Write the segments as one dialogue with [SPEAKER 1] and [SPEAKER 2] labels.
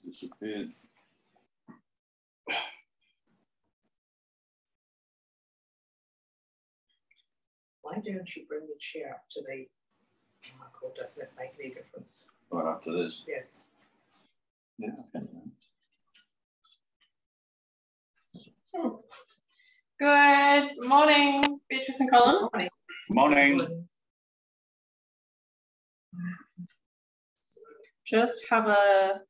[SPEAKER 1] disappeared.
[SPEAKER 2] Why don't you bring the chair up to the mark, or doesn't it make any difference?
[SPEAKER 1] Right up to this?
[SPEAKER 2] Yeah.
[SPEAKER 1] Yeah, okay.
[SPEAKER 3] Good morning, Beatrice and Colin.
[SPEAKER 1] Morning. Morning.
[SPEAKER 3] Just have a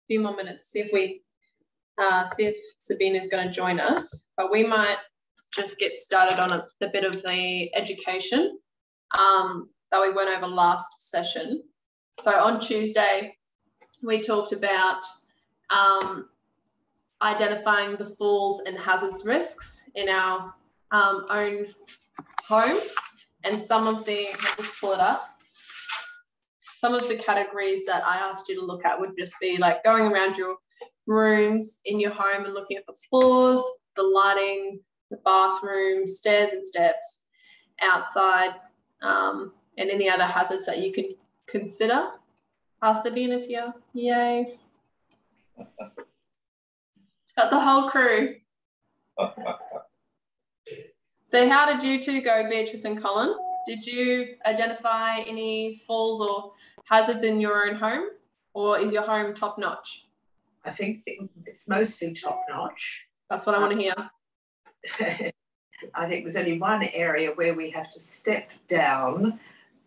[SPEAKER 3] few more minutes, see if Sabine is going to join us, but we might just get started on a bit of the education that we went over last session. So on Tuesday, we talked about identifying the falls and hazards risks in our own home, and some of the, let's pull it up. Some of the categories that I asked you to look at would just be like going around your rooms in your home and looking at the floors, the lighting, the bathroom, stairs and steps, outside, and any other hazards that you could consider. Sabine is here. Yay. Got the whole crew. So how did you two go, Beatrice and Colin? Did you identify any falls or hazards in your own home, or is your home top notch?
[SPEAKER 2] I think it's mostly top notch.
[SPEAKER 3] That's what I want to hear.
[SPEAKER 2] I think there's only one area where we have to step down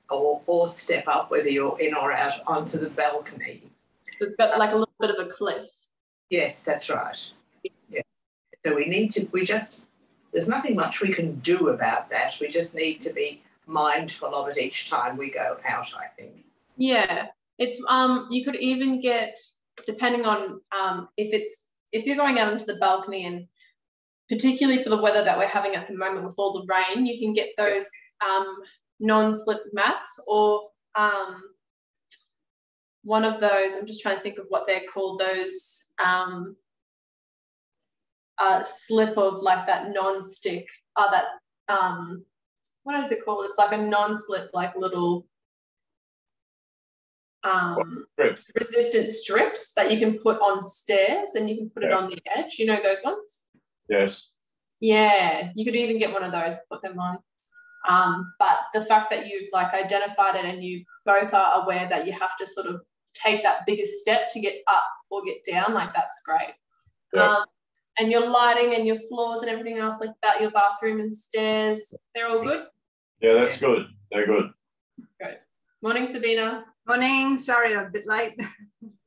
[SPEAKER 2] or step up, whether you're in or out, onto the balcony.
[SPEAKER 3] So it's got like a little bit of a cliff.
[SPEAKER 2] Yes, that's right. Yeah. So there's nothing much we can do about that. We just need to be mindful of it each time we go out, I think.
[SPEAKER 3] Yeah, it's you could even get, depending on if you're going out into the balcony, and particularly for the weather that we're having at the moment with all the rain, you can get those non-slip mats, or one of those, I'm just trying to think of what they're called, those slip of like that non-stick, what is it called? It's like a non-slip, like little resistant strips that you can put on stairs, and you can put it on the edge. You know those ones?
[SPEAKER 1] Yes.
[SPEAKER 3] Yeah, you could even get one of those, put them on. But the fact that you've like identified it and you both are aware that you have to sort of take that biggest step to get up or get down, like that's great.
[SPEAKER 1] Yeah.
[SPEAKER 3] And your lighting and your floors and everything else like that, your bathroom and stairs, they're all good?
[SPEAKER 1] Yeah, that's good. They're good.
[SPEAKER 3] Good. Morning, Sabina.
[SPEAKER 4] Morning. Sorry, I'm a bit late.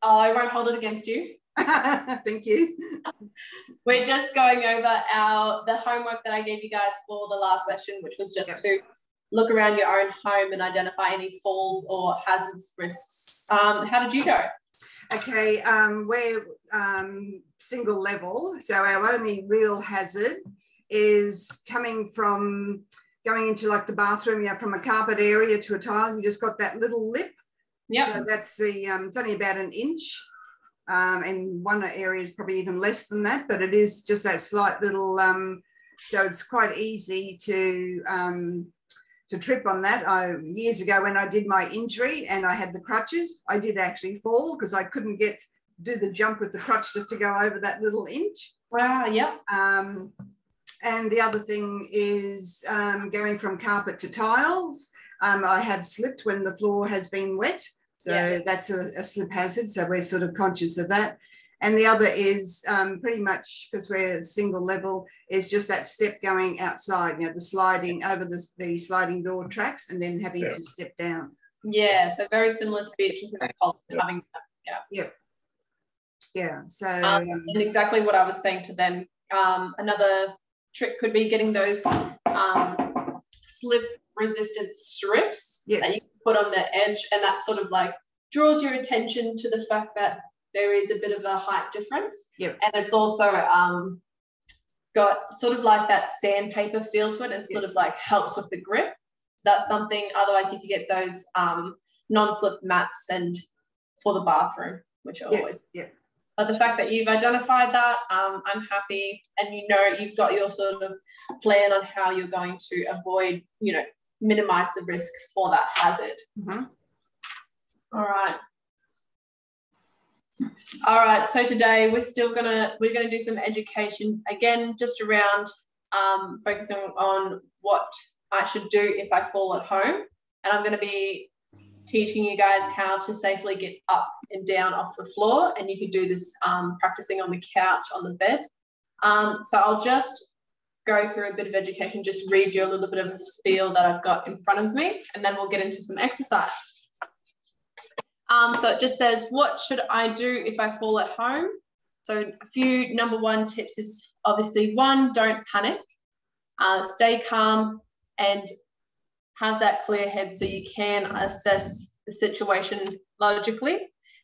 [SPEAKER 3] Oh, I won't hold it against you.
[SPEAKER 4] Thank you.
[SPEAKER 3] We're just going over the homework that I gave you guys for the last session, which was just to look around your own home and identify any falls or hazards risks. How did you go?
[SPEAKER 4] Okay, we're single level, so our only real hazard is coming from going into like the bathroom, from a carpet area to a tile. You just got that little lip. Yeah. So that's the it's only about an inch. And one area is probably even less than that, but it is just that slight little, so it's quite easy to trip on that. Years ago when I did my injury and I had the crutches, I did actually fall because I couldn't do the jump with the crutch just to go over that little inch.
[SPEAKER 3] Wow, yeah.
[SPEAKER 4] And the other thing is going from carpet to tiles. I have slipped when the floor has been wet. So that's a slip hazard. So we're sort of conscious of that. And the other is pretty much, because we're single level, is just that step going outside, the sliding over the sliding door tracks and then having to step down.
[SPEAKER 3] Yeah, so very similar to Beatrice and Colin having that.
[SPEAKER 4] Yeah, so.
[SPEAKER 3] And exactly what I was saying to them. Another trick could be getting those slip resistant strips that you can put on the edge, and that sort of like draws your attention to the fact that there is a bit of a height difference. And it's also got sort of like that sandpaper feel to it, and sort of like helps with the grip. So that's something. Otherwise you could get those non-slip mats and for the bathroom, which are always but the fact that you've identified that, I'm happy, and you've got your sort of plan on how you're going to avoid, minimize the risk for that hazard. All right. All right, so today we're gonna do some education again, just around focusing on what I should do if I fall at home, and I'm gonna be teaching you guys how to safely get up and down off the floor, and you can do this practicing on the couch, on the bed. So I'll just go through a bit of education, just read you a little bit of the spiel that I've got in front of me, and then we'll get into some exercise. So it just says, what should I do if I fall at home? So a few number one tips is obviously, one, don't panic, stay calm and have that clear head so you can assess the situation logically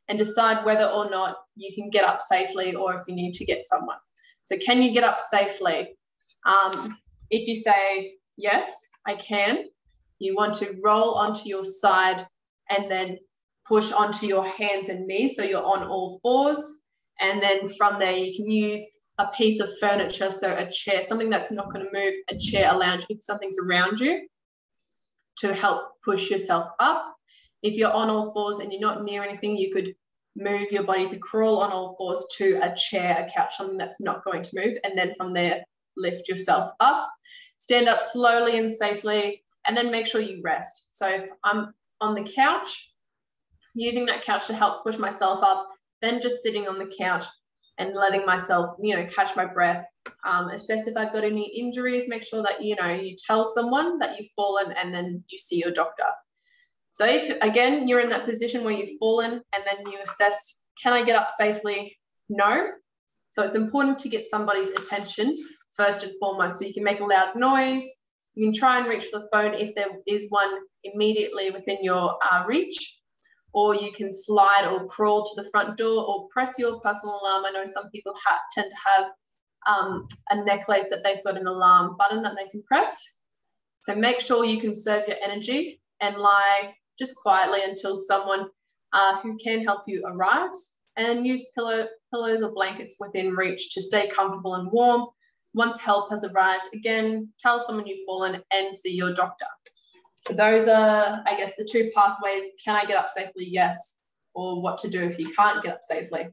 [SPEAKER 3] and decide whether or not you can get up safely or if you need to get someone. So can you get up safely? If you say, yes, I can, you want to roll onto your side and then push onto your hands and knees so you're on all fours. And then from there, you can use a piece of furniture, so a chair, something that's not going to move, a chair, a lounge, if something's around you to help push yourself up. If you're on all fours and you're not near anything, you could move your body, you could crawl on all fours to a chair, a couch, something that's not going to move, and then from there, lift yourself up. Stand up slowly and safely, and then make sure you rest. So if I'm on the couch, using that couch to help push myself up, then just sitting on the couch and letting myself, catch my breath, assess if I've got any injuries, make sure that, you tell someone that you've fallen and then you see your doctor. So if, again, you're in that position where you've fallen and then you assess, can I get up safely? No. So it's important to get somebody's attention first and foremost. So you can make a loud noise. You can try and reach for the phone if there is one immediately within your reach, or you can slide or crawl to the front door or press your personal alarm. I know some people tend to have a necklace that they've got an alarm button that they can press. So make sure you conserve your energy and lie just quietly until someone who can help you arrives, and use pillows or blankets within reach to stay comfortable and warm. Once help has arrived, again, tell someone you've fallen and see your doctor. So those are, I guess, the two pathways. Can I get up safely? Yes. Or what to do if you can't get up safely.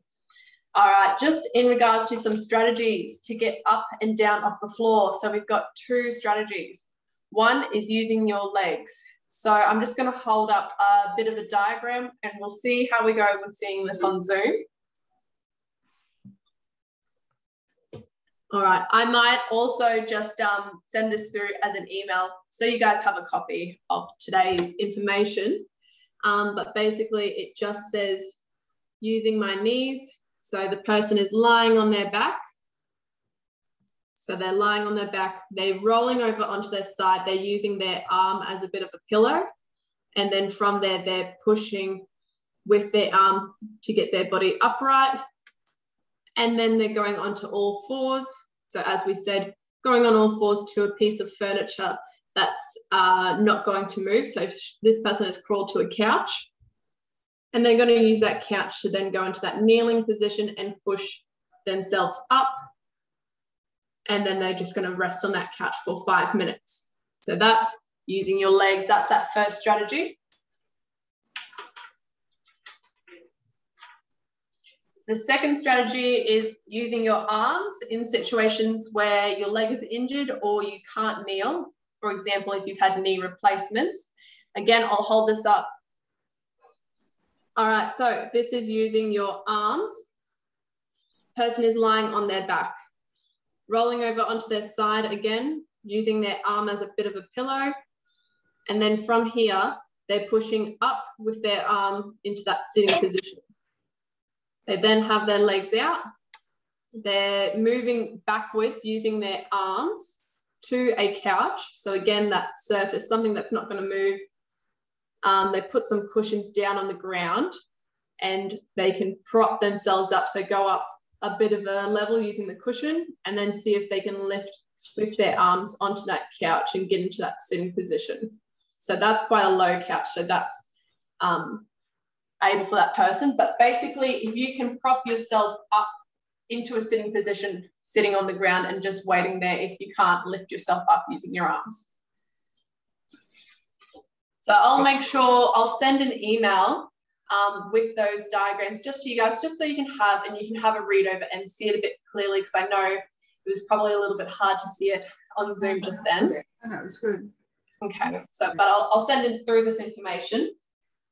[SPEAKER 3] All right, just in regards to some strategies to get up and down off the floor. So we've got two strategies. One is using your legs. So I'm just going to hold up a bit of a diagram and we'll see how we go with seeing this on Zoom. All right, I might also just send this through as an email so you guys have a copy of today's information. But basically it just says using my knees. So the person is lying on their back. So they're lying on their back, they're rolling over onto their side, they're using their arm as a bit of a pillow. And then from there, they're pushing with their arm to get their body upright. And then they're going onto all fours. So as we said, going on all fours to a piece of furniture that's not going to move. So this person has crawled to a couch and they're going to use that couch to then go into that kneeling position and push themselves up. And then they're just going to rest on that couch for 5 minutes. So that's using your legs. That's that first strategy. The second strategy is using your arms in situations where your leg is injured or you can't kneel. For example, if you've had knee replacements. Again, I'll hold this up. All right, so this is using your arms. Person is lying on their back, rolling over onto their side again, using their arm as a bit of a pillow. And then from here, they're pushing up with their arm into that sitting position. They then have their legs out. They're moving backwards using their arms to a couch. So again, that surface, something that's not going to move. They put some cushions down on the ground and they can prop themselves up. So go up a bit of a level using the cushion and then see if they can lift with their arms onto that couch and get into that sitting position. So that's quite a low couch. So that's able for that person. But basically, if you can prop yourself up into a sitting position, sitting on the ground and just waiting there if you can't lift yourself up using your arms. So I'll make sure I'll send an email with those diagrams just to you guys, just so you can have a read over and see it a bit clearly, because I know it was probably a little bit hard to see it on Zoom just then.
[SPEAKER 4] I know, it's good.
[SPEAKER 3] Okay, so but I'll send it through this information.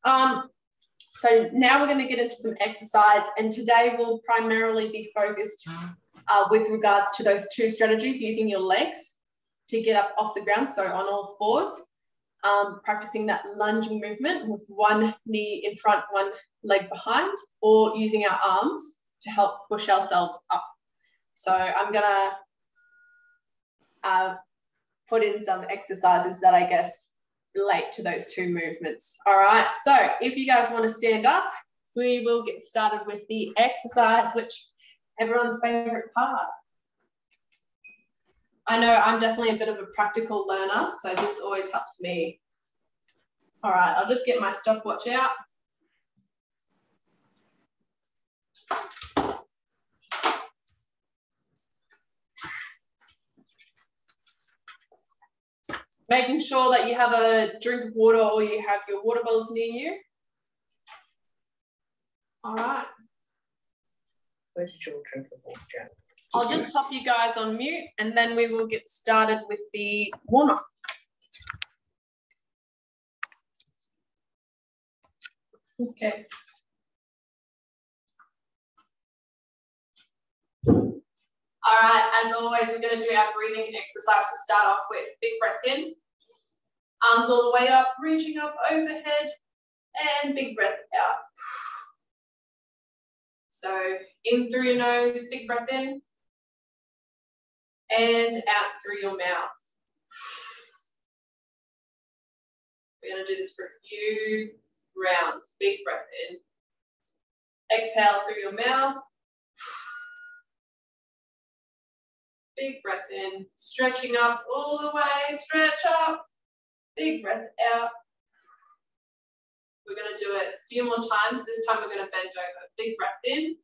[SPEAKER 3] So now we're going to get into some exercise, and today we'll primarily be focused with regards to those two strategies, using your legs to get up off the ground, so on all fours, practicing that lunging movement with one knee in front, one leg behind, or using our arms to help push ourselves up. So I'm going to put in some exercises that I guess relate to those two movements. All right, so if you guys want to stand up, we will get started with the exercise, which everyone's favorite part. I know I'm definitely a bit of a practical learner, so this always helps me. All right, I'll just get my stopwatch out. Making sure that you have a drink of water or you have your water bottles near you. All right.
[SPEAKER 2] Where did your drink of water go?
[SPEAKER 3] I'll just pop you guys on mute and then we will get started with the warm-up. Okay. All right, as always, we're going to do our breathing exercise to start off with. Big breath in, arms all the way up, reaching up overhead, and big breath out. So in through your nose, big breath in, and out through your mouth. We're going to do this for a few rounds. Big breath in. Exhale through your mouth. Big breath in, stretching up all the way, stretch up. Big breath out. We're going to do it a few more times. This time we're going to bend over. Big breath in.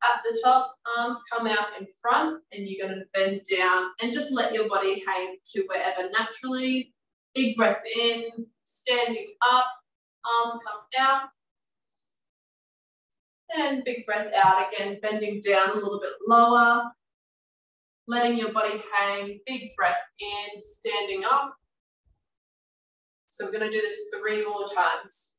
[SPEAKER 3] At the top, arms come out in front, and you're going to bend down and just let your body hang to wherever naturally. Big breath in, standing up, arms come down. And big breath out again, bending down a little bit lower. Letting your body hang, big breath in, standing up. So we're going to do this 3 more times.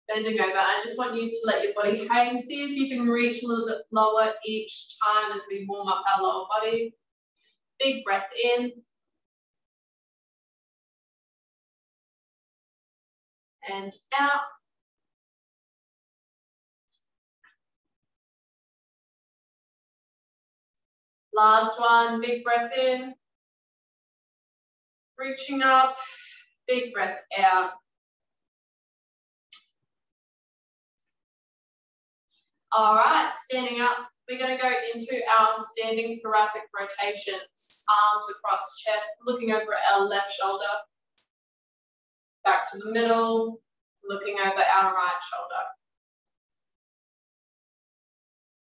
[SPEAKER 3] Bending over. I just want you to let your body hang. See if you can reach a little bit lower each time as we warm up our lower body. Big breath in. And out. Last one, big breath in. Reaching up, big breath out. All right, standing up. We're going to go into our standing thoracic rotations. Arms across chest, looking over our left shoulder. Back to the middle, looking over our right shoulder.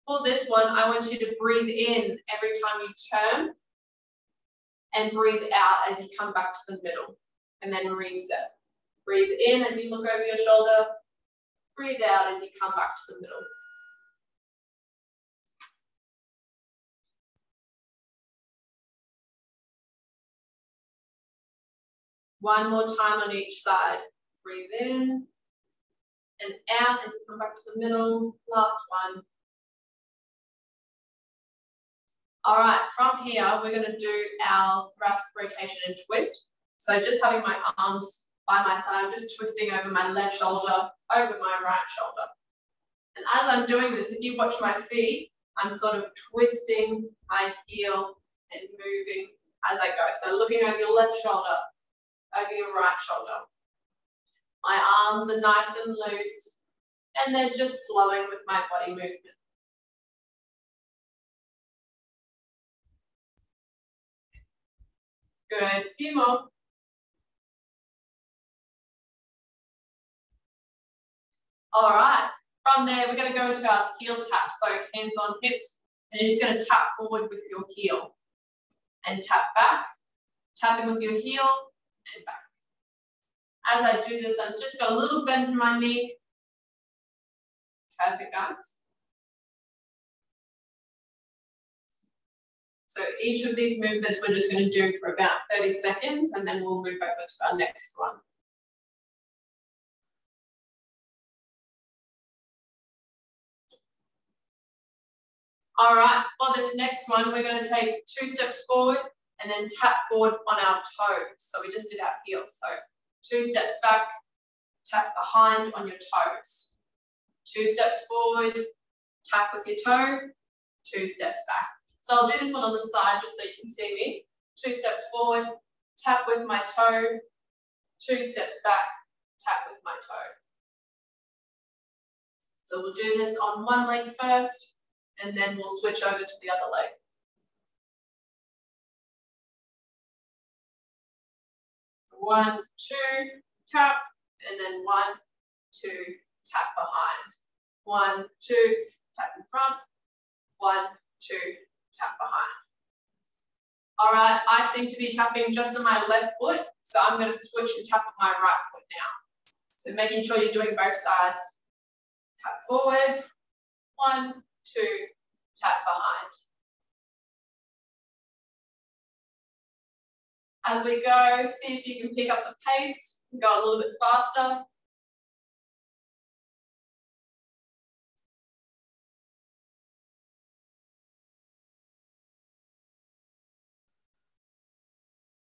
[SPEAKER 3] For this one, I want you to breathe in every time you turn and breathe out as you come back to the middle, and then reset. Breathe in as you look over your shoulder, breathe out as you come back to the middle. One more time on each side. Breathe in and out as you come back to the middle. Last one. All right, from here, we're going to do our thoracic rotation and twist. So just having my arms by my side, I'm just twisting over my left shoulder, over my right shoulder. And as I'm doing this, if you watch my feet, I'm sort of twisting my heel and moving as I go. So looking over your left shoulder, over your right shoulder. My arms are nice and loose, and they're just flowing with my body movement. Good, a few more. All right, from there, we're going to go into our heel tap. So hands on hips, and you're just going to tap forward with your heel and tap back, tapping with your heel and back. As I do this, I've just got a little bend in my knee, Perfect, guys. So each of these movements we're just going to do for about 30 seconds and then we'll move over to our next one. All right, for this next one, we're going to take 2 steps forward and then tap forward on our toes. So we just did our heels. So 2 steps back, tap behind on your toes. 2 steps forward, tap with your toe, 2 steps back. So I'll do this one on the side just so you can see me. 2 steps forward, tap with my toe, 2 steps back, tap with my toe. So we'll do this on one leg first, and then we'll switch over to the other leg. One, two, tap, and then 1, 2, tap behind. 1, 2, tap in front. 1, 2, tap behind. All right, I seem to be tapping just on my left foot, so I'm going to switch and tap on my right foot now. So making sure you're doing both sides. Tap forward, 1, 2, tap behind. As we go, see if you can pick up the pace and go a little bit faster.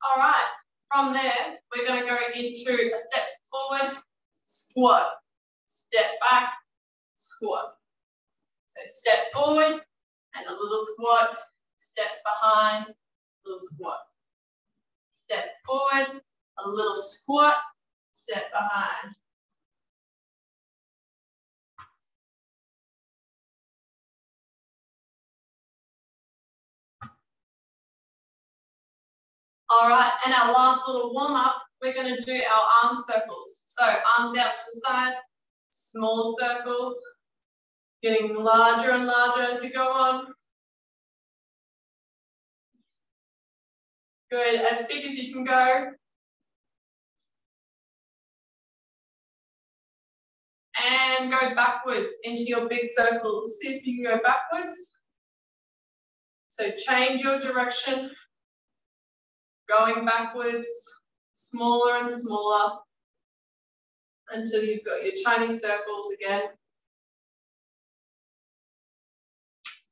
[SPEAKER 3] All right, from there, we're going to go into a step forward, squat, step back, squat. So step forward and a little squat, step behind, little squat. Step forward, a little squat, step behind. All right, and our last little warm up, we're going to do our arm circles. So arms out to the side, small circles, getting larger and larger as you go on. Good, as big as you can go. And go backwards into your big circles. See if you can go backwards. So change your direction. Going backwards, smaller and smaller, until you've got your tiny circles again.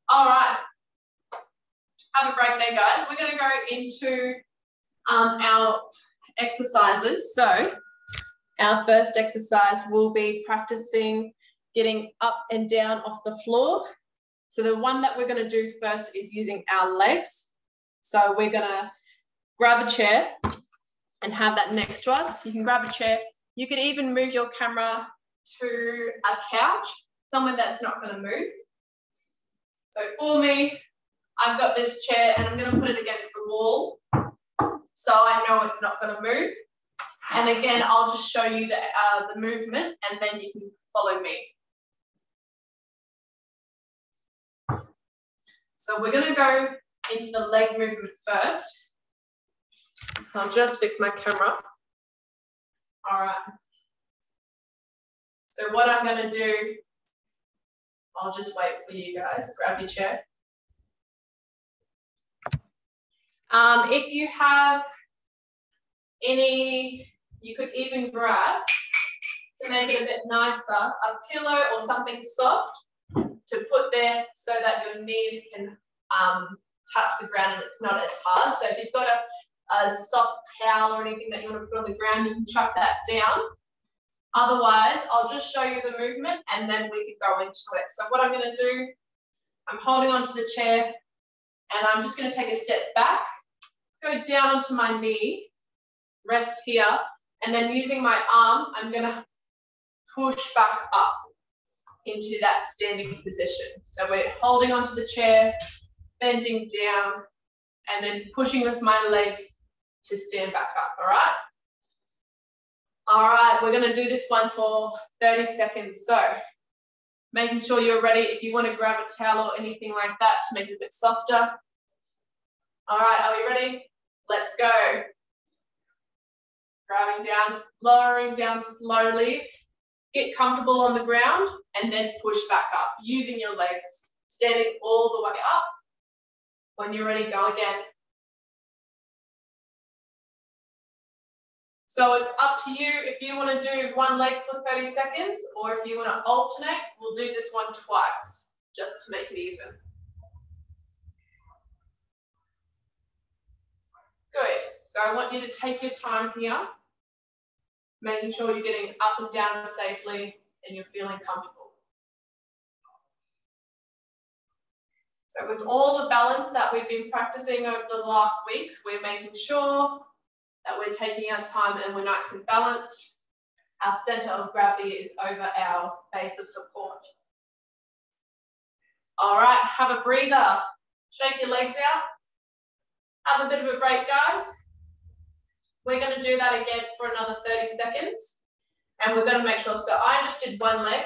[SPEAKER 3] All right. Have a great day, guys. We're going to go into our exercises. So our first exercise will be practicing getting up and down off the floor. So the one that we're going to do first is using our legs. So we're going to grab a chair and have that next to us. You can grab a chair. You could even move your camera to a couch, somewhere that's not going to move. So for me, I've got this chair and I'm going to put it against the wall so I know it's not going to move. And again, I'll just show you the movement and then you can follow me. So we're going to go into the leg movement first. I'll just fix my camera. All right. So what I'm going to do, I'll just wait for you guys. Grab your chair. If you have any, you could even grab, to make it a bit nicer, a pillow or something soft to put there so that your knees can touch the ground and it's not as hard. So if you've got a soft towel or anything that you want to put on the ground, you can chuck that down. Otherwise, I'll just show you the movement and then we can go into it. So what I'm going to do, I'm holding onto the chair and I'm just going to take a step back, go down onto my knee, rest here, and then using my arm, I'm going to push back up into that standing position. So we're holding onto the chair, bending down, and then pushing with my legs to stand back up, all right? All right, we're going to do this one for 30 seconds. So making sure you're ready. If you want to grab a towel or anything like that to make it a bit softer. All right, are we ready? Let's go. Grabbing down, lowering down slowly Get comfortable on the ground and then push back up using your legs, standing all the way up. When you're ready, go again. So it's up to you if you want to do one leg for 30 seconds or if you want to alternate, we'll do this one twice just to make it even. Good. So I want you to take your time here, making sure you're getting up and down safely and you're feeling comfortable. So with all the balance that we've been practicing over the last weeks, we're making sure that we're taking our time and we're nice and balanced. Our center of gravity is over our base of support. All right, have a breather. Shake your legs out. Have a bit of a break, guys. We're going to do that again for another 30 seconds. And we're going to make sure, so I just did one leg,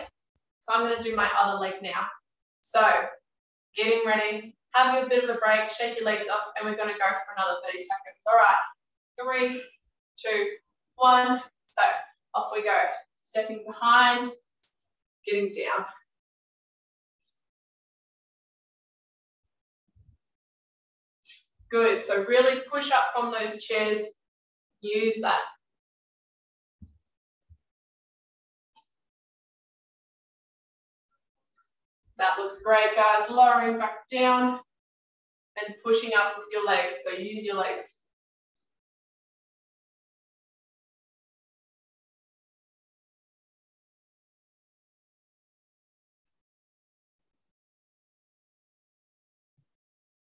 [SPEAKER 3] so I'm going to do my other leg now. So, getting ready, have a bit of a break, shake your legs off, and we're going to go for another 30 seconds. All right, 3, 2, 1. So, off we go. Stepping behind, getting down. Good, so really push up from those chairs. Use that. That looks great, guys. Lowering back down and pushing up with your legs. So use your legs.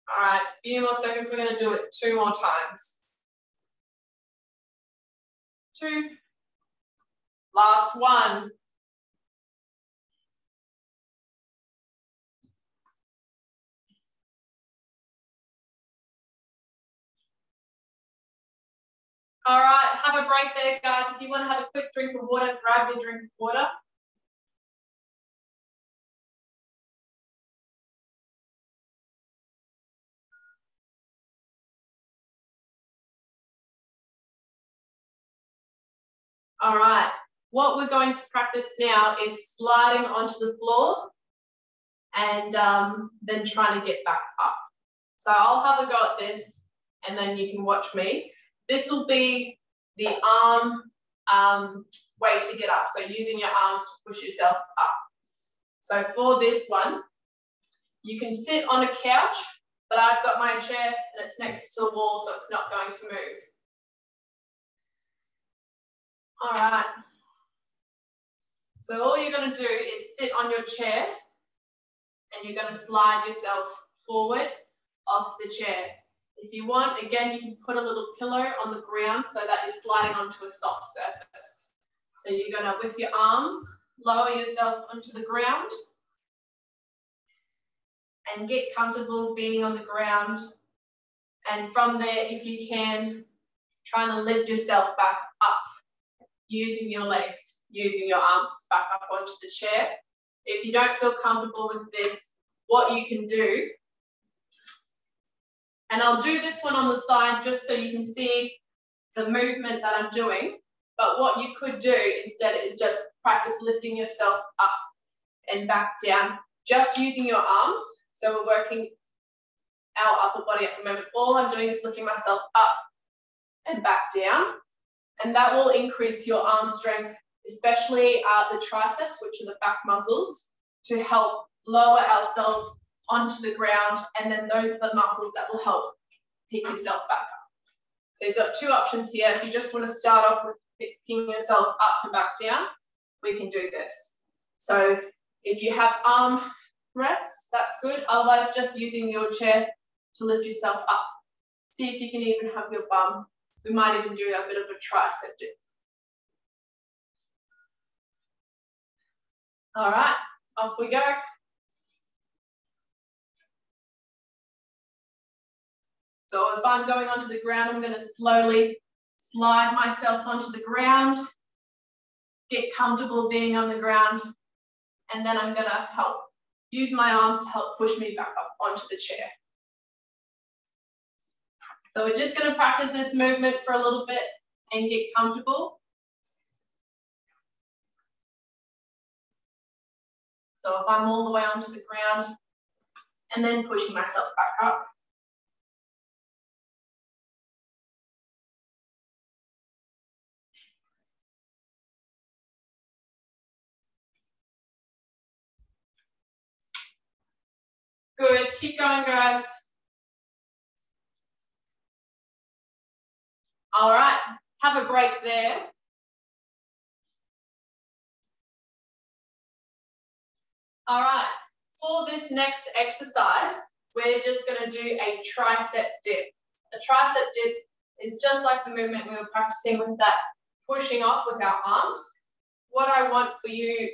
[SPEAKER 3] All right, a few more seconds. We're going to do it 2 more times. 2. Last 1. All right, have a break there, guys. If you want to have a quick drink of water, grab your drink of water. All right, what we're going to practice now is sliding onto the floor and then trying to get back up. So I'll have a go at this and then you can watch me. This will be the arm way to get up. So using your arms to push yourself up. So for this one, you can sit on a couch, but I've got my chair and it's next to the wall, so it's not going to move. All right. So all you're going to do is sit on your chair and you're going to slide yourself forward off the chair. If you want, again, you can put a little pillow on the ground so that you're sliding onto a soft surface. So you're going to, with your arms, lower yourself onto the ground and get comfortable being on the ground. And from there, if you can, trying to lift yourself back up using your legs, using your arms back up onto the chair. If you don't feel comfortable with this, what you can do, and I'll do this one on the side just so you can see the movement that I'm doing, but what you could do instead is just practice lifting yourself up and back down, just using your arms. So we're working our upper body at the moment. All I'm doing is lifting myself up and back down, and that will increase your arm strength, especially the triceps, which are the back muscles, to help lower ourselves onto the ground, and then those are the muscles that will help pick yourself back up. So you've got 2 options here. If you just want to start off with picking yourself up and back down, we can do this. So if you have arm rests, that's good. Otherwise, just using your chair to lift yourself up. See if you can even have your bum. We might even do a bit of a tricep dip. All right, off we go. So if I'm going onto the ground, I'm going to slowly slide myself onto the ground, get comfortable being on the ground, and then I'm going to help use my arms to help push me back up onto the chair. So we're just going to practice this movement for a little bit and get comfortable. So if I'm all the way onto the ground and then pushing myself back up. Good, keep going, guys. All right, have a break there. All right, for this next exercise, we're just gonna do a tricep dip. A tricep dip is just like the movement we were practicing with that pushing off with our arms. What I want for you,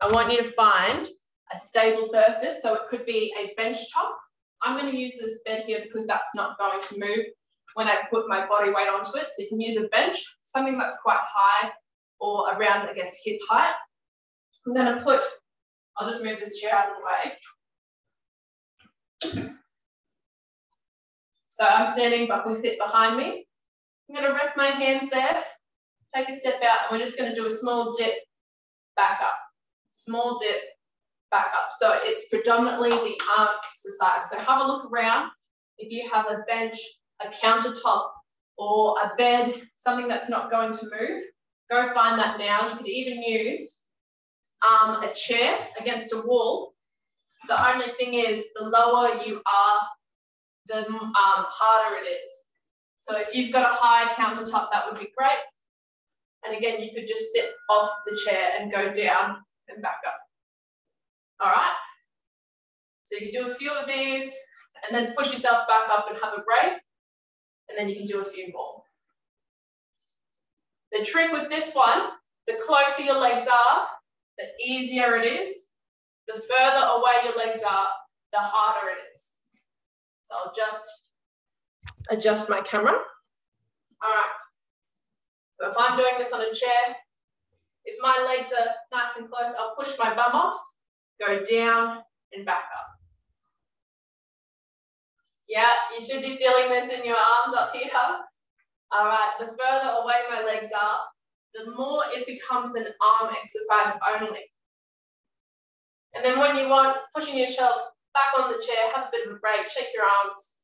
[SPEAKER 3] I want you to find a stable surface. So it could be a bench top. I'm gonna use this bed here because that's not going to move when I put my body weight onto it. So you can use a bench, something that's quite high or around, I guess, hip height. I'm gonna put, I'll just move this chair out of the way. So I'm standing but with it behind me. I'm gonna rest my hands there, take a step out, and we're just gonna do a small dip back up. Small dip back up. So it's predominantly the arm exercise. So have a look around. If you have a bench, a countertop, or a bed, something that's not going to move, go find that now. You could even use a chair against a wall. The only thing is, the lower you are, the harder it is. So if you've got a high countertop, that would be great. And again, you could just sit off the chair and go down and back up. All right. So you can do a few of these and then push yourself back up and have a break. And then you can do a few more. The trick with this one, the closer your legs are, the easier it is. The further away your legs are, the harder it is. So I'll just adjust my camera. All right. So if I'm doing this on a chair, if my legs are nice and close, I'll push my bum off, go down and back up. Yeah, you should be feeling this in your arms up here. All right, the further away my legs are, the more it becomes an arm exercise only. And then when you want, pushing yourself back on the chair, have a bit of a break, shake your arms.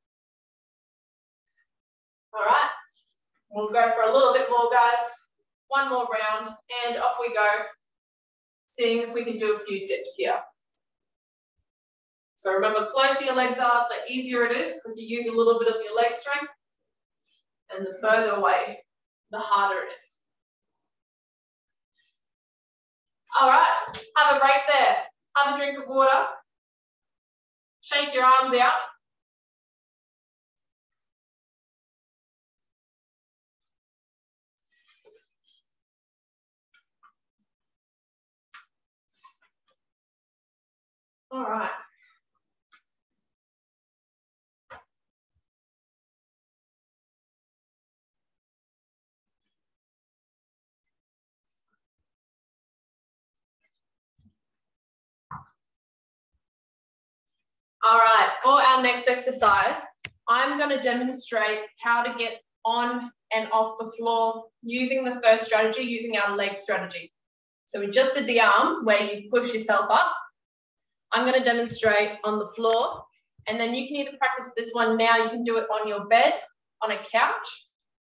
[SPEAKER 3] All right, we'll go for a little bit more, guys. One more round, and off we go, seeing if we can do a few dips here. So remember, closer your legs are, the easier it is because you use a little bit of your leg strength. And the further away, the harder it is. All right, have a break there. Have a drink of water. Shake your arms out. All right. All right, for our next exercise, I'm going to demonstrate how to get on and off the floor using the first strategy, using our leg strategy. So we just did the arms where you push yourself up. I'm going to demonstrate on the floor, and then you can either practice this one now, you can do it on your bed, on a couch,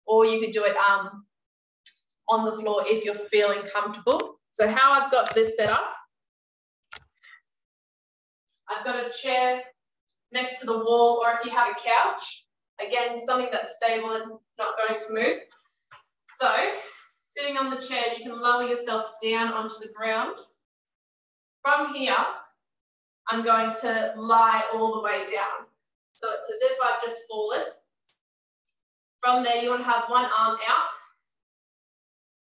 [SPEAKER 3] or you could do it on the floor if you're feeling comfortable. So how I've got this set up, I've got a chair next to the wall, or if you have a couch, again, something that's stable and not going to move. So sitting on the chair, you can lower yourself down onto the ground. From here, I'm going to lie all the way down. So it's as if I've just fallen. From there, you want to have one arm out,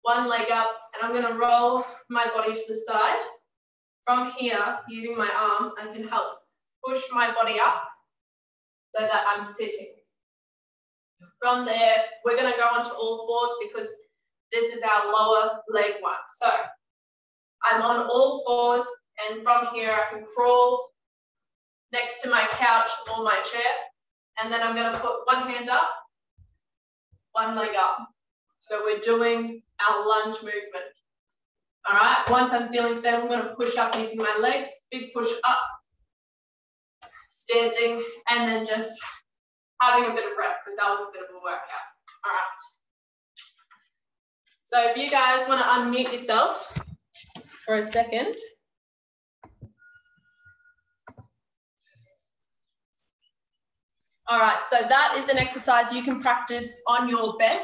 [SPEAKER 3] one leg up, and I'm going to roll my body to the side. From here, using my arm, I can help push my body up so that I'm sitting. From there, we're going to go onto all fours because this is our lower leg one. So I'm on all fours, and from here I can crawl next to my couch or my chair, and then I'm going to put one hand up, one leg up. So we're doing our lunge movement. All right, once I'm feeling stable, I'm going to push up using my legs, big push up, standing, and then just having a bit of rest because that was a bit of a workout. All right. So if you guys want to unmute yourself for a second. All right, so that is an exercise you can practice on your bed.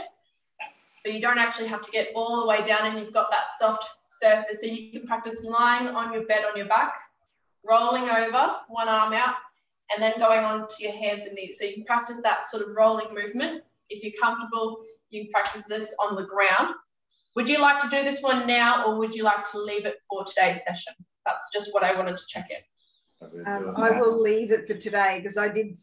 [SPEAKER 3] So you don't actually have to get all the way down and you've got that soft surface. So you can practice lying on your bed on your back, rolling over, one arm out, and then going on to your hands and knees. So you can practice that sort of rolling movement. If you're comfortable, you can practice this on the ground. Would you like to do this one now or would you like to leave it for today's session? That's just what I wanted to check in.
[SPEAKER 4] I will leave it for today because I did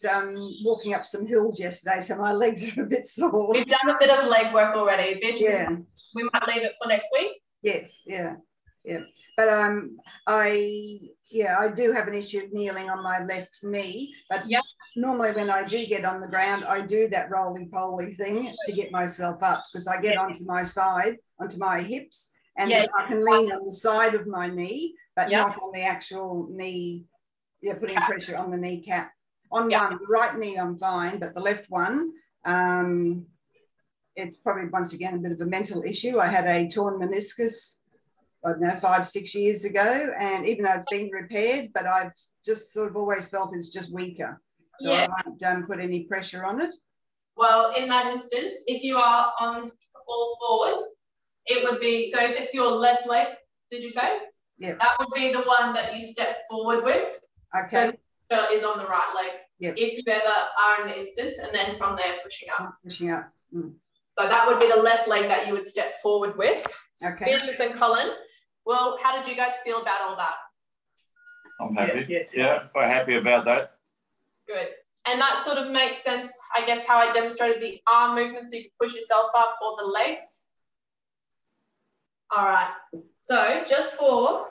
[SPEAKER 4] walking up some hills yesterday, so my legs are a bit sore.
[SPEAKER 3] We've done a bit of leg work already.
[SPEAKER 4] Yeah.
[SPEAKER 3] We might leave it for next week.
[SPEAKER 4] Yes, yeah. But I do have an issue of kneeling on my left knee. But normally when I do get on the ground, I do that roly-poly thing to get myself up because I get onto my side, onto my hips, and then I can lean on the side of my knee, but not on the actual knee. Yeah, putting pressure on the kneecap. On one, the right knee, I'm fine, but the left one, it's probably once again a bit of a mental issue. I had a torn meniscus, I don't know, 5-6 years ago, and even though it's been repaired, but I've just sort of always felt it's just weaker. So I won't put any pressure on it.
[SPEAKER 3] Well, in that instance, if you are on all fours, it would be, so if it's your left leg, did you say?
[SPEAKER 4] Yeah.
[SPEAKER 3] That would be the one that you step forward with.
[SPEAKER 4] Okay.
[SPEAKER 3] So is on the right leg.
[SPEAKER 4] Yep.
[SPEAKER 3] If you ever are in the instance, and then from there pushing up.
[SPEAKER 4] Pushing up. Mm.
[SPEAKER 3] So that would be the left leg that you would step forward with.
[SPEAKER 4] Okay.
[SPEAKER 3] Beatrice and Colin. Well, how did you guys feel about all that?
[SPEAKER 1] I'm happy. Yeah, quite happy about that.
[SPEAKER 3] Good. And that sort of makes sense, I guess, how I demonstrated the arm movement so you can push yourself up, or the legs. All right. So just for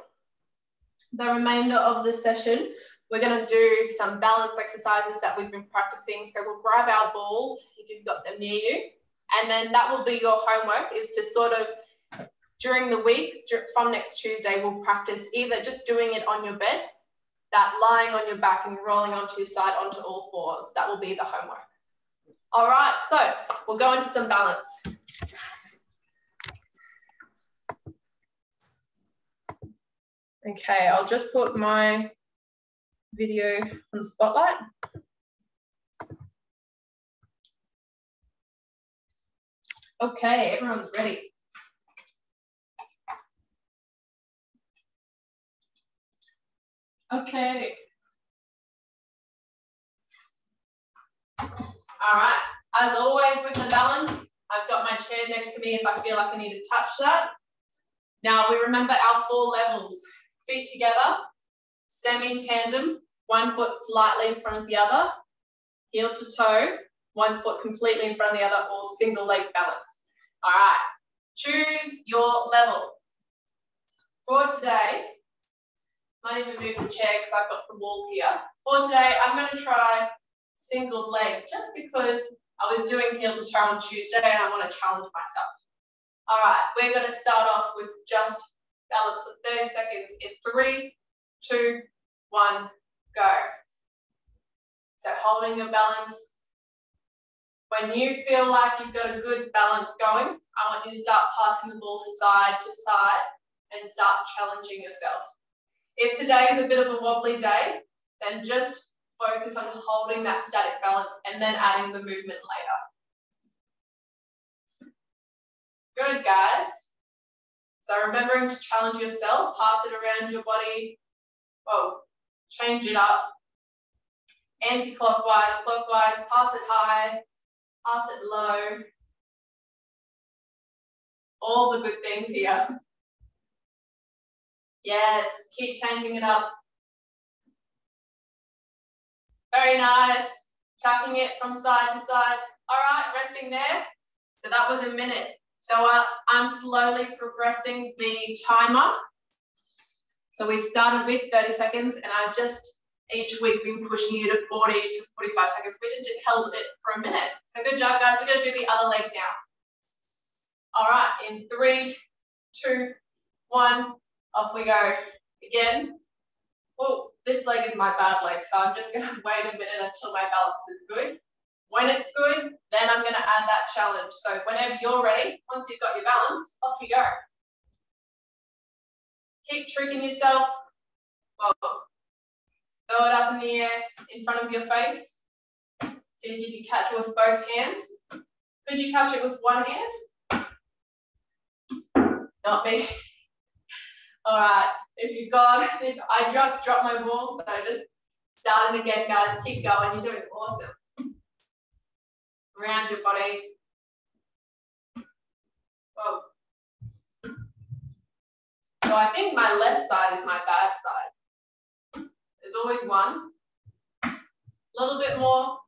[SPEAKER 3] the remainder of the session, we're going to do some balance exercises that we've been practicing. So we'll grab our balls if you've got them near you. And then that will be your homework, is to sort of, during the week, from next Tuesday, we'll practice either just doing it on your bed, that lying on your back and rolling onto your side onto all fours. That will be the homework. All right, so we'll go into some balance. Okay, I'll just put my video on the spotlight. Okay, everyone's ready. Okay. All right, as always with the balance, I've got my chair next to me if I feel like I need to touch that. Now we remember our 4 levels. Feet together, semi-tandem, 1 foot slightly in front of the other, heel to toe, 1 foot completely in front of the other, or single leg balance. All right, choose your level. For today, I might even move the chair because I've got the wall here. For today, I'm going to try single leg just because I was doing heel to toe on Tuesday and I want to challenge myself. All right, we're going to start off with just balance for 30 seconds in 3, 2, 1, go. So holding your balance. When you feel like you've got a good balance going, I want you to start passing the ball side to side and start challenging yourself. If today is a bit of a wobbly day, then just focus on holding that static balance and then adding the movement later. Good, guys. So remembering to challenge yourself, pass it around your body, change it up. Anti-clockwise, clockwise, pass it high, pass it low. All the good things here. Yes, keep changing it up. Very nice. Chucking it from side to side. All right, resting there. So that was a minute. So I'm slowly progressing the timer. So we've started with 30 seconds and I've just each week been pushing you to 40 to 45 seconds. We just held it for a minute. So good job, guys. We're going to do the other leg now. All right, in 3, 2, 1, off we go. Again. Oh, this leg is my bad leg, so I'm just going to wait a minute until my balance is good. When it's good, then I'm going to add that challenge. So whenever you're ready, once you've got your balance, off you go. Keep tricking yourself. Whoa. Throw it up in the air in front of your face. See if you can catch it with both hands. Could you catch it with one hand? Not me. All right, if I just dropped my ball, so just starting again, guys. Keep going, you're doing awesome. Around your body. Whoa. So I think my left side is my bad side. There's always one. A little bit more.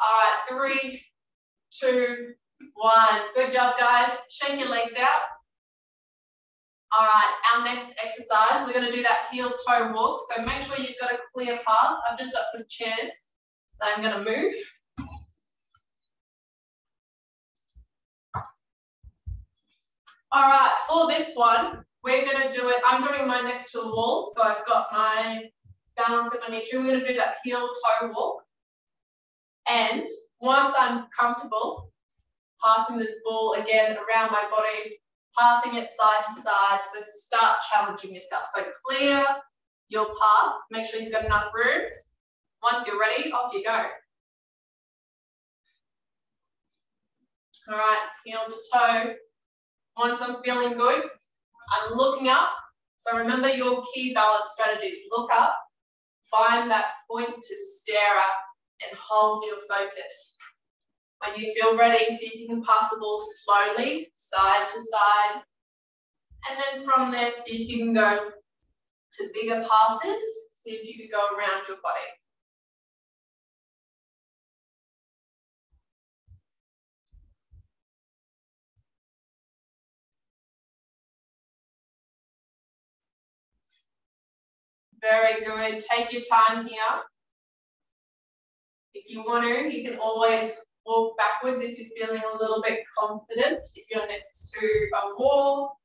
[SPEAKER 3] All right, 3, 2, 1. Good job, guys. Shake your legs out. All right, our next exercise, we're going to do that heel-toe walk. So make sure you've got a clear path. I've just got some chairs that I'm going to move. All right, for this one, we're going to do it. I'm doing mine next to the wall, so I've got my balance if I need to. We're going to do that heel-toe walk. And once I'm comfortable, passing this ball again around my body, passing it side to side, so start challenging yourself. So clear your path, make sure you've got enough room. Once you're ready, off you go. All right, heel to toe. Once I'm feeling good, I'm looking up. So remember your key balance strategies. Look up, find that point to stare at and hold your focus. When you feel ready, see if you can pass the ball slowly, side to side. And then from there, see if you can go to bigger passes. See if you can go around your body. Very good. Take your time here. If you want to, you can always walk backwards if you're feeling a little bit confident. If you're next to a wall.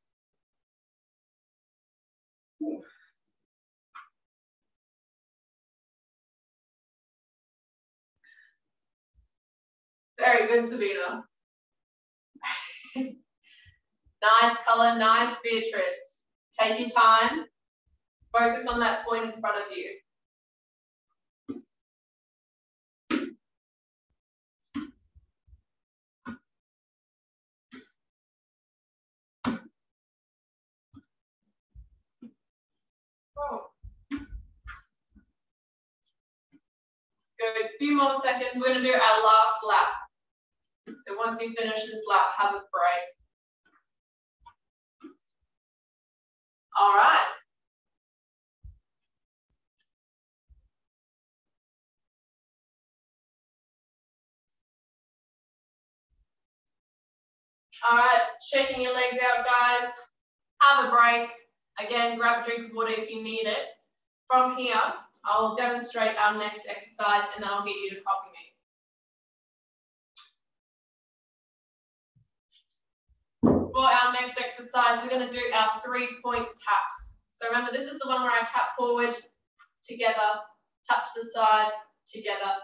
[SPEAKER 3] Very good, Sabina. Nice colour, nice Beatrice. Take your time. Focus on that point in front of you. Oh. Good, few more seconds. We're going to do our last lap. So once you finish this lap, have a break. All right. All right, shaking your legs out, guys. Have a break. Again, grab a drink of water if you need it. From here, I'll demonstrate our next exercise and then I'll get you to copy me. For our next exercise, we're going to do our 3-point taps. So remember, this is the one where I tap forward, together, tap to the side, together,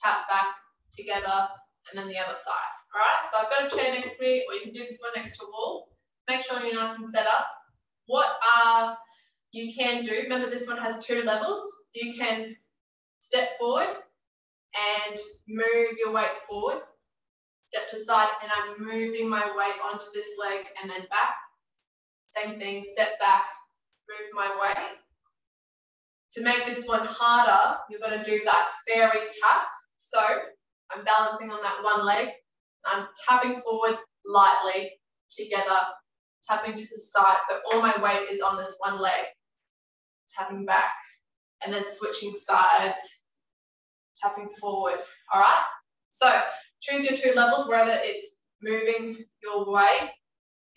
[SPEAKER 3] tap back, together, and then the other side. All right, so I've got a chair next to me, or you can do this one next to a wall. Make sure you're nice and set up. What you can do, remember this one has 2 levels. You can step forward and move your weight forward. Step to side, and I'm moving my weight onto this leg and then back. Same thing, step back, move my weight. To make this one harder, you're going to do that fairy tap. So I'm balancing on that one leg. I'm tapping forward lightly, together, tapping to the side. So all my weight is on this one leg. Tapping back, and then switching sides, tapping forward. All right? So choose your 2 levels, whether it's moving your weight,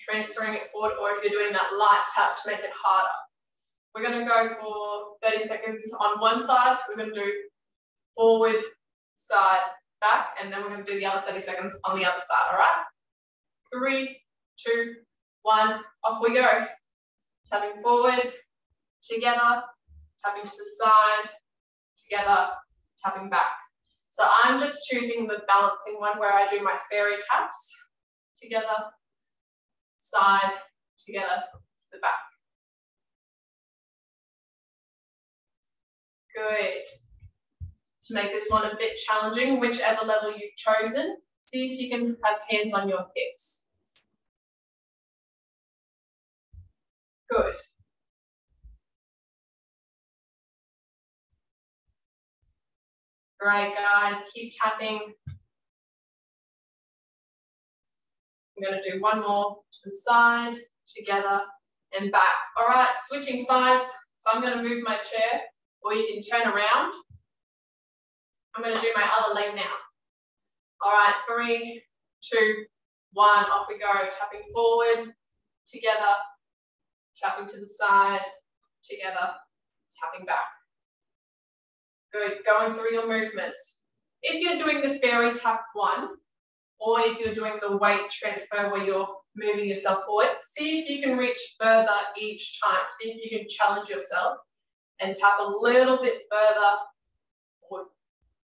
[SPEAKER 3] transferring it forward, or if you're doing that light tap to make it harder. We're going to go for 30 seconds on one side. So we're going to do forward, side, back, and then we're going to do the other 30 seconds on the other side, all right? 3, 2, 1, off we go. Tapping forward, together, tapping to the side, together, tapping back. So I'm just choosing the balancing one where I do my fairy taps, together, side, together, to the back. Good. To make this one a bit challenging, whichever level you've chosen, see if you can have hands on your hips. Good. Great, guys. Keep tapping. I'm going to do one more to the side, together, and back. All right, switching sides. So I'm going to move my chair, or you can turn around. I'm going to do my other leg now. All right, 3, 2, 1, off we go. Tapping forward, together, tapping to the side, together, tapping back. Good, going through your movements. If you're doing the fairy tap one, or if you're doing the weight transfer where you're moving yourself forward, see if you can reach further each time. See if you can challenge yourself and tap a little bit further, or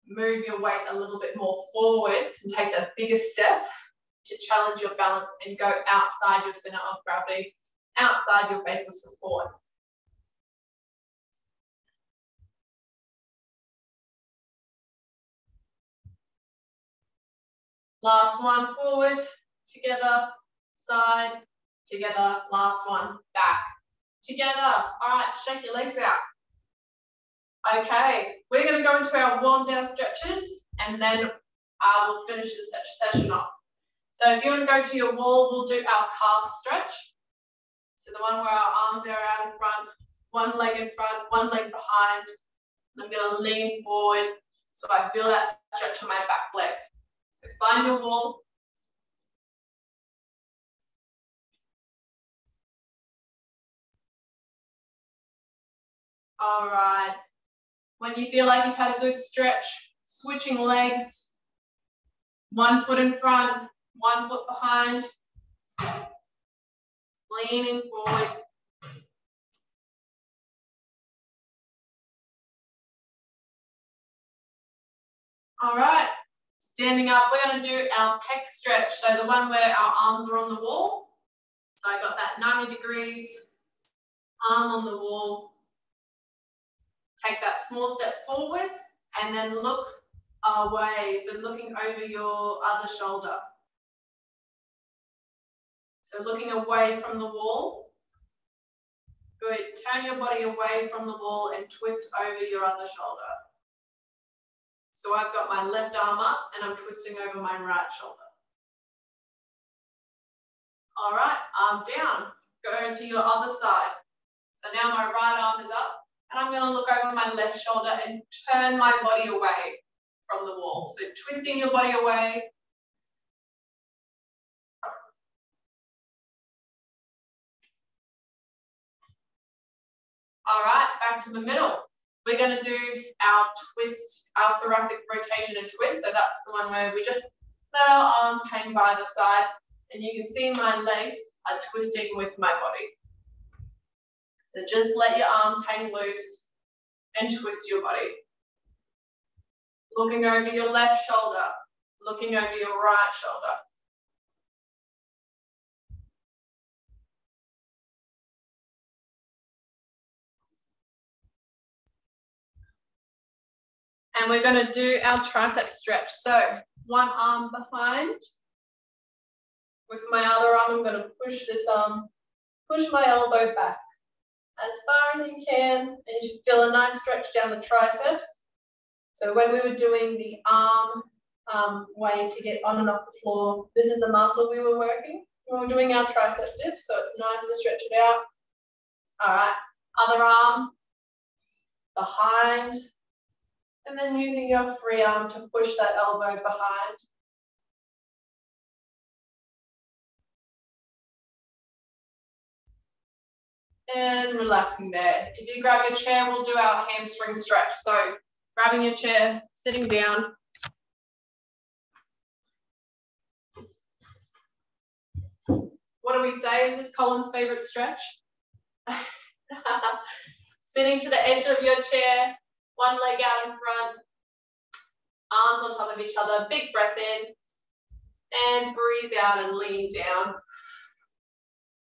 [SPEAKER 3] move your weight a little bit more forwards and take that bigger step to challenge your balance and go outside your center of gravity, outside your base of support. Last one, forward, together, side, together, last one, back, together. All right, shake your legs out. Okay, we're going to go into our warm down stretches, and then I will finish the session off. So if you want to go to your wall, we'll do our calf stretch. So the one where our arms are out in front, one leg in front, one leg behind. I'm going to lean forward so I feel that stretch on my back leg. So find your wall. All right. When you feel like you've had a good stretch, switching legs, one foot in front, one foot behind, leaning forward. All right, standing up, we're going to do our pec stretch. So the one where our arms are on the wall. So I got that 90 degrees, arm on the wall. Take that small step forwards and then look away. So looking over your other shoulder. So looking away from the wall. Good. Turn your body away from the wall and twist over your other shoulder. So I've got my left arm up and I'm twisting over my right shoulder. All right, arm down. Go to your other side. So now my right arm is up. And I'm going to look over my left shoulder and turn my body away from the wall. So twisting your body away. All right, back to the middle. We're going to do our twist, our thoracic rotation and twist. So that's the one where we just let our arms hang by the side. And you can see my legs are twisting with my body. So just let your arms hang loose and twist your body. Looking over your left shoulder, looking over your right shoulder. And we're going to do our tricep stretch. So one arm behind. With my other arm, I'm going to push this arm, push my elbow back as far as you can, and you should feel a nice stretch down the triceps. So when we were doing the arm way to get on and off the floor, this is the muscle we were working when we were doing our tricep dip, so it's nice to stretch it out. All right, other arm behind, and then using your free arm to push that elbow behind. And relaxing there. If you grab your chair, we'll do our hamstring stretch. So grabbing your chair, sitting down, What do we say? Is this Colin's favourite stretch? Sitting to the edge of your chair, one leg out in front, arms on top of each other, big breath in, and breathe out and lean down.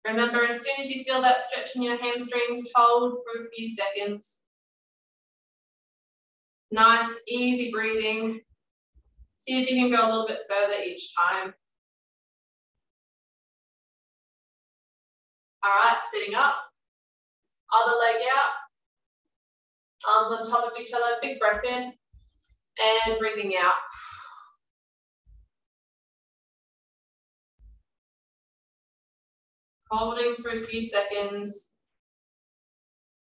[SPEAKER 3] Remember, as soon as you feel that stretch in your hamstrings, hold for a few seconds. Nice, easy breathing. See if you can go a little bit further each time. All right, sitting up, other leg out, arms on top of each other, big breath in, and breathing out. Holding for a few seconds,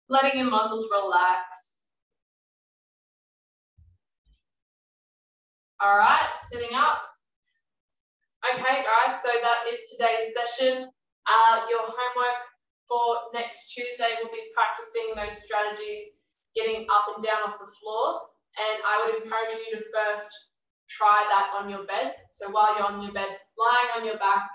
[SPEAKER 3] letting your muscles relax. All right, sitting up. Okay, guys, so that is today's session. Your homework for next Tuesday will be practicing those strategies, getting up and down off the floor. And I would encourage you to first try that on your bed. So while you're on your bed, lying on your back,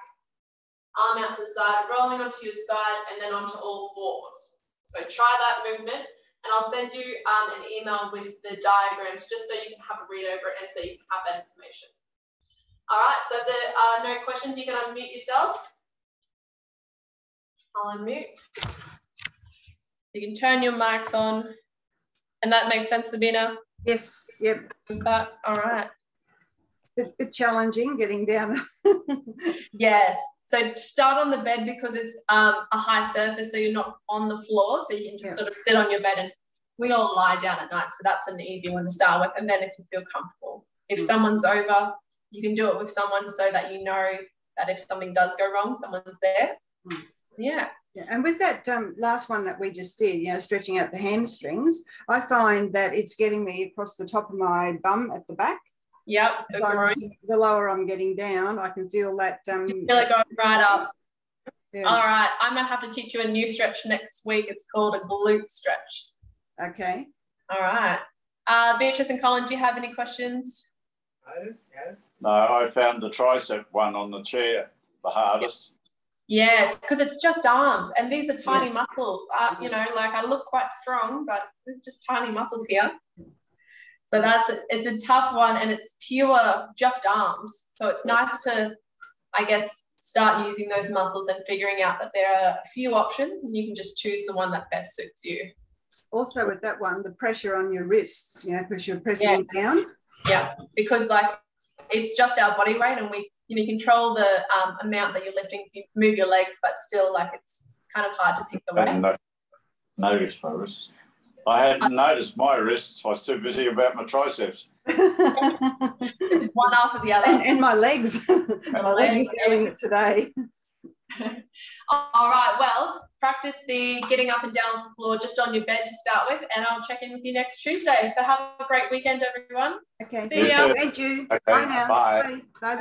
[SPEAKER 3] arm out to the side, rolling onto your side, and then onto all fours. So try that movement, and I'll send you an email with the diagrams just so you can have a read over it and so you can have that information. All right, so if there are no questions, you can unmute yourself. I'll unmute. You can turn your mics on, and that makes sense, Sabina?
[SPEAKER 4] Yes, yep.
[SPEAKER 3] With that, all right.
[SPEAKER 4] Bit challenging getting down.
[SPEAKER 3] Yes. So start on the bed because it's a high surface, so you're not on the floor, so you can just sort of sit on your bed, and we all lie down at night, so that's an easy one to start with. And then if you feel comfortable, if someone's over, you can do it with someone so that you know that if something does go wrong, someone's there. Yeah.
[SPEAKER 4] And with that last one that we just did, you know, stretching out the hamstrings, I find that it's getting me across the top of my bum at the back.
[SPEAKER 3] Yep.
[SPEAKER 4] The lower I'm getting down, I can feel that.
[SPEAKER 3] You feel it going right up.
[SPEAKER 4] Yeah.
[SPEAKER 3] All right. I'm going to have to teach you a new stretch next week. It's called a glute stretch.
[SPEAKER 4] Okay.
[SPEAKER 3] All right. Beatrice and Colin, do you have any questions?
[SPEAKER 1] No, I found the tricep one on the chair the hardest.
[SPEAKER 3] Yes, because it's just arms, and these are tiny muscles. You know, like I look quite strong, but there's just tiny muscles here. So it's a tough one, and it's pure just arms. So it's nice to, I guess, start using those muscles and figuring out that there are a few options, and you can just choose the one that best suits you.
[SPEAKER 4] Also with that one, the pressure on your wrists, you know, because you're pressing down.
[SPEAKER 3] Yeah, because like it's just our body weight, and we, you know, control the amount that you're lifting if you move your legs, but still, like, it's kind of hard to pick the weight.
[SPEAKER 1] Notice my wrists. I hadn't noticed my wrists. I was too busy about my triceps.
[SPEAKER 3] It's one after the other.
[SPEAKER 4] And my legs. My legs are feeling it today.
[SPEAKER 3] All right, well, practice the getting up and down off the floor just on your bed to start with, and I'll check in with you next Tuesday. So have a great weekend, everyone.
[SPEAKER 4] Okay.
[SPEAKER 3] See ya.
[SPEAKER 4] Thank you.
[SPEAKER 1] Okay,
[SPEAKER 4] Bye now.
[SPEAKER 1] bye.
[SPEAKER 4] Bye. Bye.